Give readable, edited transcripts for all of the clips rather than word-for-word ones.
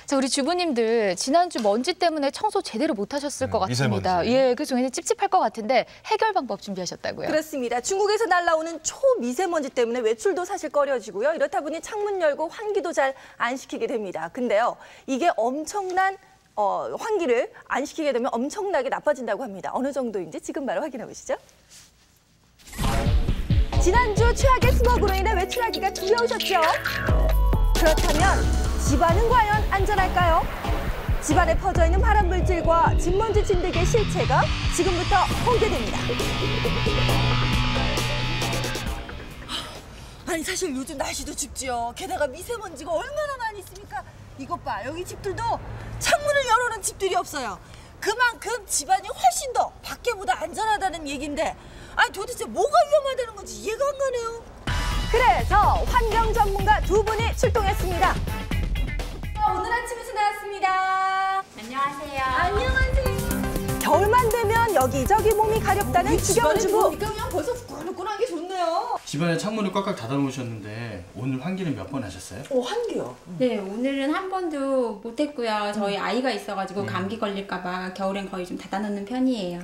자, 우리 주부님들 지난주 먼지 때문에 청소 제대로 못 하셨을 것 같습니다. 미세먼지. 예, 그래서 굉장히 찝찝할 것 같은데 해결 방법 준비하셨다고요? 그렇습니다. 중국에서 날라오는 초미세먼지 때문에 외출도 사실 꺼려지고요. 이렇다 보니 창문 열고 환기도 잘 안 시키게 됩니다. 근데요, 이게 엄청난 환기를 안 시키게 되면 엄청나게 나빠진다고 합니다. 어느 정도인지 지금 바로 확인해 보시죠. 지난주 최악의 스모그로 인해 외출하기가 두려우셨죠? 그렇다면 집안은 과연 안전할까요? 집안에 퍼져 있는 발암물질과 진먼지 진드기의 실체가 지금부터 공개됩니다. 아니 사실 요즘 날씨도 춥지요. 게다가 미세먼지가 얼마나 많이 있습니까? 이것 봐, 여기 집들도 창문을 열어놓은 집들이 없어요. 그만큼 집안이 훨씬 더 밖에보다 안전하다는 얘기인데 아니 도대체 뭐가 위험하다는 건지 이해가 안 가네요. 그래서 환경 전문가 두 분이 출동했습니다. 오늘 아침에서 나왔습니다. 안녕하세요. 안녕하세요. 겨울만 되면 여기저기 몸이 가렵다는 주경주부. 그냥 벌써 후끈후끈한 게 좋네요. 집안에 창문을 꽉꽉 닫아 놓으셨는데 오늘 환기는 몇 번 하셨어요? 환기요? 네, 오늘은 한 번도 못했고요. 저희 아이가 있어가지고 감기 걸릴까봐 겨울엔 거의 좀 닫아놓는 편이에요.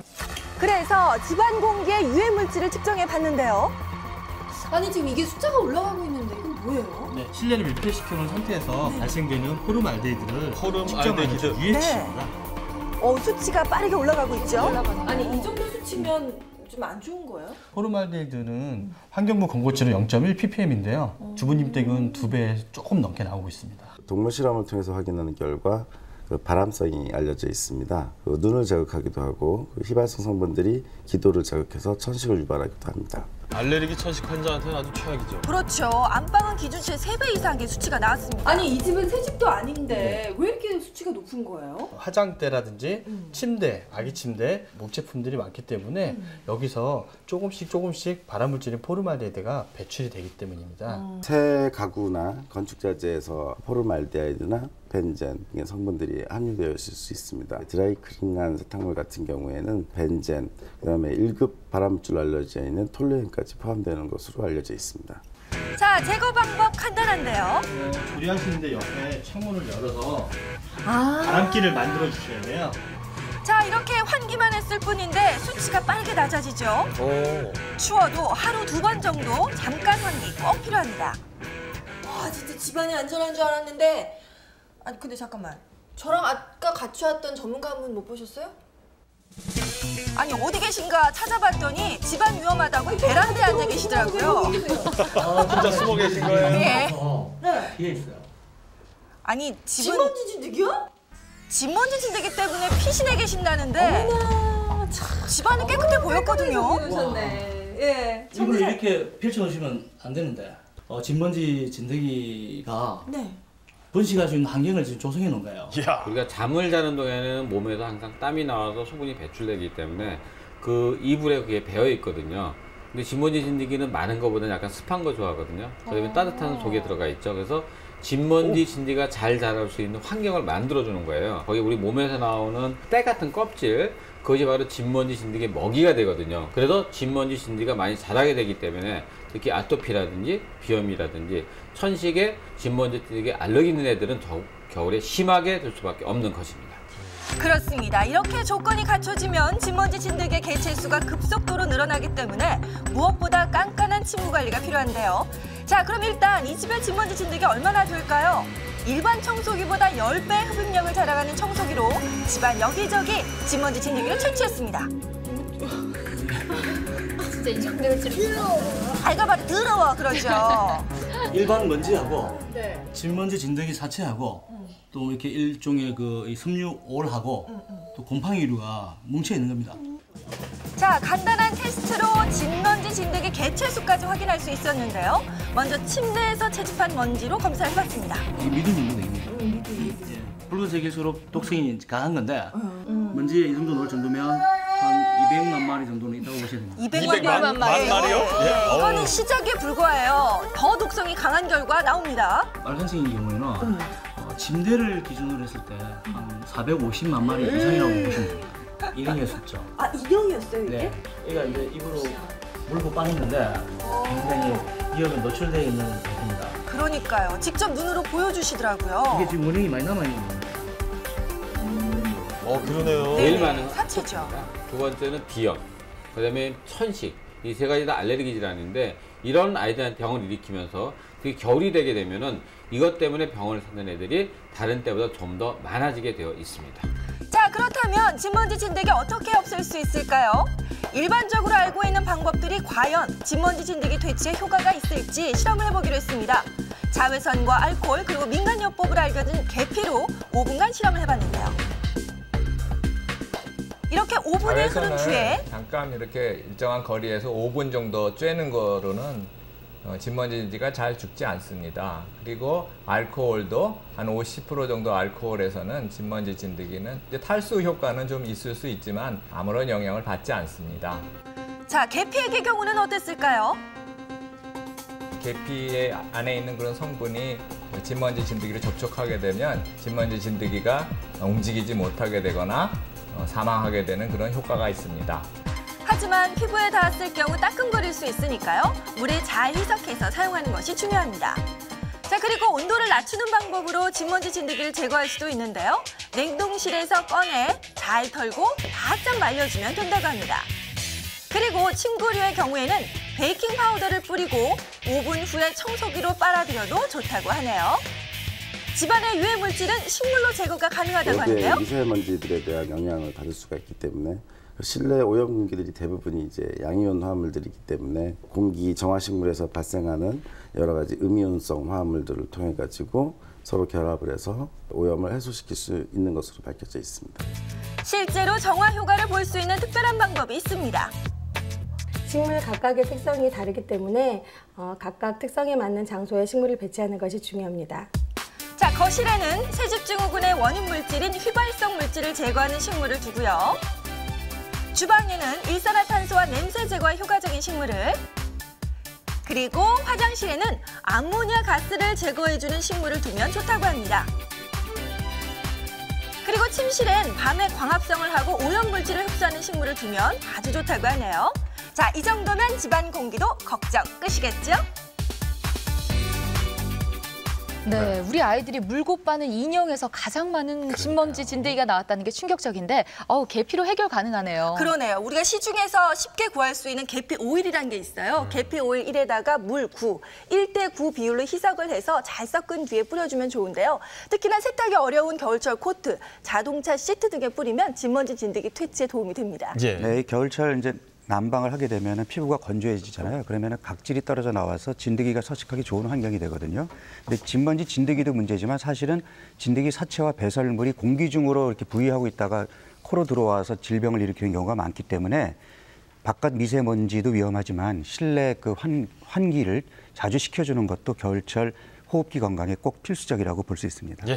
그래서 집안 공기의 유해 물질을 측정해 봤는데요. 아니 지금 이게 숫자가 올라가고 있는데 이건 뭐예요? 네, 실내를 밀폐시켜놓은 상태에서 발생되는 호름알데히드를 측정하는 유해치입니다. 수치가 빠르게 올라가고 있죠. 아니 이 정도 수치면 좀 안 좋은 거예요? 호름알데히드는 환경부 권고치로 0.1ppm인데요. 주부님 댁은 2배 조금 넘게 나오고 있습니다. 동물 실험을 통해서 확인하는 결과 발암성이 알려져 있습니다. 눈을 자극하기도 하고 휘발성 성분들이 기도를 자극해서 천식을 유발하기도 합니다. 알레르기 천식 환자한테는 아주 최악이죠. 그렇죠. 안방은 기준치의 3배 이상의 수치가 나왔습니다. 아니 이 집은 새 집도 아닌데 왜 이렇게 수치가 높은 거예요? 화장대라든지 침대, 아기 침대, 목제품들이 많기 때문에 여기서 조금씩 발암물질인 포름알데히드가 배출이 되기 때문입니다. 새 가구나 건축자재에서 포름알데히드나 벤젠 등의 성분들이 함유되어 있을 수 있습니다. 드라이클링한 세탁물 같은 경우에는 벤젠, 그다음에 1급 발암물질 알러지에 있는 톨루엔까지 포함되는 것으로 알려져 있습니다. 자, 제거 방법 간단한데요. 조리하시는데 옆에 창문을 열어서 바람기를 만들어 주셔야 돼요. 자, 이렇게 환기만 했을 뿐인데 수치가 빠르게 낮아지죠. 추워도 하루 2번 정도 잠깐 환기 꼭 필요합니다. 와 진짜 집안이 안전한 줄 알았는데 아니 근데 잠깐만 저랑 아까 같이 왔던 전문가 한 분 못 보셨어요? 아니 어디 계신가 찾아봤더니 집안 위험하다고 베란다에 앉아 계시더라고요. 아, 진짜 숨어 계신 거예요? 예. 네. 뒤에 있어요. 아니 집은 진먼지 진드기요? 진먼지 진드기 때문에 피신해 계신다는데 집안은 깨끗해 보였거든요. 보셨네. 예. 이걸 이렇게 펼쳐놓으시면 안 되는데 진먼지 진드기가 네. 번식할 수 있는 환경을 지금 조성해 놓은 거예요. 우리가 잠을 자는 동안에는 몸에서 항상 땀이 나와서 소분이 배출되기 때문에 그 이불에 그게 배어 있거든요. 근데 진먼지 진드기는 많은 것보다는 약간 습한 거 좋아하거든요. 그다음에 따뜻한 속에 들어가 있죠. 그래서 진먼지 진드기가 잘 자랄 수 있는 환경을 만들어 주는 거예요. 거기 우리 몸에서 나오는 때 같은 껍질, 그것이 바로 진먼지 진드기의 먹이가 되거든요. 그래서 진먼지 진드기가 많이 자라게 되기 때문에 특히 아토피라든지 비염이라든지 천식에 진먼지 진드기에 알러기 있는 애들은 더욱 겨울에 심하게 될 수밖에 없는 것입니다. 그렇습니다. 이렇게 조건이 갖춰지면 진먼지 진드기의 개체수가 급속도로 늘어나기 때문에 무엇보다 깐깐한 침구 관리가 필요한데요. 자, 그럼 일단 이 집의 진먼지 진드기 얼마나 좋을까요? 일반 청소기보다 10배 흡입력을 자랑하는 청소기로 집안 여기저기 진먼지 진드기를 퇴치했습니다. 진짜 이 정도면 갉아봐도 더러워 그러죠. 일반 먼지하고 네. 진먼지 진드기 사체하고 또 이렇게 일종의 그 섬유올하고 또 곰팡이류가 뭉쳐 있는 겁니다. 자, 간단한 테스트로 진먼지 진드기 개체수까지 확인할 수 있었는데요. 먼저 침대에서 채집한 먼지로 검사를 해봤습니다. 이 미듬입니다. 붉은색일수록 독성이 강한 건데 먼지에 이 정도 넣을 정도면 한 200만 마리 정도는 있다고 보셔야 됩니다. 200만 마리요? 예. 이거는 시작에 불과해요. 더 독성이 강한 결과 나옵니다. 빨간색인 경우에는 침대를 기준으로 했을 때 한 450만 마리 이상이라고 보시면 됩니다. 일행의 숫자. 아, 일형이었어요 이게? 네. 얘가 이제 입으로 물고 빠는데 굉장히 위험에 노출되어 있는 상태입니다. 그러니까요. 직접 눈으로 보여주시더라고요. 이게 지금 원인이 많이 남아있는 그러네요. 제일 네네, 많은 건 사체죠. 사체입니다. 두 번째는 비염, 그다음에 천식. 이 세 가지 다 알레르기 질환인데 이런 아이들한테 병을 일으키면서 그게 겨울이 되게 되면은 이것 때문에 병원을 찾는 애들이 다른 때보다 좀 더 많아지게 되어 있습니다. 자, 그렇다면 진먼지 진드기 어떻게 없앨 수 있을까요? 일반적으로 알고 있는 방법들이 과연 진먼지 진드기 퇴치에 효과가 있을지 실험을 해보기로 했습니다. 자외선과 알코올 그리고 민간요법으로 알려진 계피로 5분간 실험을 해봤는데요. 이렇게 5분을 흐른 뒤에 잠깐 이렇게 일정한 거리에서 5분 정도 쬐는 거로는 진먼지가 잘 죽지 않습니다. 그리고 알코올도 한 50% 정도 알코올에서는 진먼지 진드기는 이제 탈수 효과는 좀 있을 수 있지만 아무런 영향을 받지 않습니다. 자, 계피액의 경우는 어땠을까요? 계피 안에 있는 그런 성분이 진먼지 진드기를 접촉하게 되면 진먼지 진드기가 움직이지 못하게 되거나 사망하게 되는 그런 효과가 있습니다. 하지만 피부에 닿았을 경우 따끔거릴 수 있으니까요. 물에 잘 희석해서 사용하는 것이 중요합니다. 자, 그리고 온도를 낮추는 방법으로 진먼지 진드기를 제거할 수도 있는데요. 냉동실에서 꺼내 잘 털고 바짝 말려주면 된다고 합니다. 그리고 침구류의 경우에는 베이킹 파우더를 뿌리고 5분 후에 청소기로 빨아들여도 좋다고 하네요. 집안의 유해 물질은 식물로 제거가 가능하다고 하는데요. 여기에 미세먼지들에 대한 영향을 받을 수가 있기 때문에 실내 오염 공기들이 대부분이 이제 양이온 화합물들이기 때문에 공기 정화식물에서 발생하는 여러 가지 음이온성 화합물들을 통해 가지고 서로 결합을 해서 오염을 해소시킬 수 있는 것으로 밝혀져 있습니다. 실제로 정화 효과를 볼 수 있는 특별한 방법이 있습니다. 식물 각각의 특성이 다르기 때문에 각각 특성에 맞는 장소에 식물을 배치하는 것이 중요합니다. 자, 거실에는 새집증후군의 원인 물질인 휘발성 물질을 제거하는 식물을 두고요. 주방에는 일산화탄소와 냄새 제거에 효과적인 식물을, 그리고 화장실에는 암모니아 가스를 제거해주는 식물을 두면 좋다고 합니다. 그리고 침실엔 밤에 광합성을 하고 오염물질을 흡수하는 식물을 두면 아주 좋다고 하네요. 자, 이 정도면 집안 공기도 걱정 끝이겠죠? 네, 우리 아이들이 물고 빠는 인형에서 가장 많은 진먼지 진드기가 나왔다는 게 충격적인데 계피로 해결 가능하네요. 그러네요. 우리가 시중에서 쉽게 구할 수 있는 계피 오일이라는 게 있어요. 계피 오일 1에다가 물 9, 1대9 비율로 희석을 해서 잘 섞은 뒤에 뿌려주면 좋은데요. 특히나 세탁이 어려운 겨울철 코트, 자동차 시트 등에 뿌리면 진먼지 진드기 퇴치에 도움이 됩니다. 네, 겨울철 이제 난방을 하게 되면 피부가 건조해지잖아요. 그러면 각질이 떨어져 나와서 진드기가 서식하기 좋은 환경이 되거든요. 근데 진먼지 진드기도 문제지만 사실은 진드기 사체와 배설물이 공기 중으로 이렇게 부위하고 있다가 코로 들어와서 질병을 일으키는 경우가 많기 때문에 바깥 미세먼지도 위험하지만 실내 그 환기를 자주 시켜주는 것도 겨울철 호흡기 건강에 꼭 필수적이라고 볼 수 있습니다.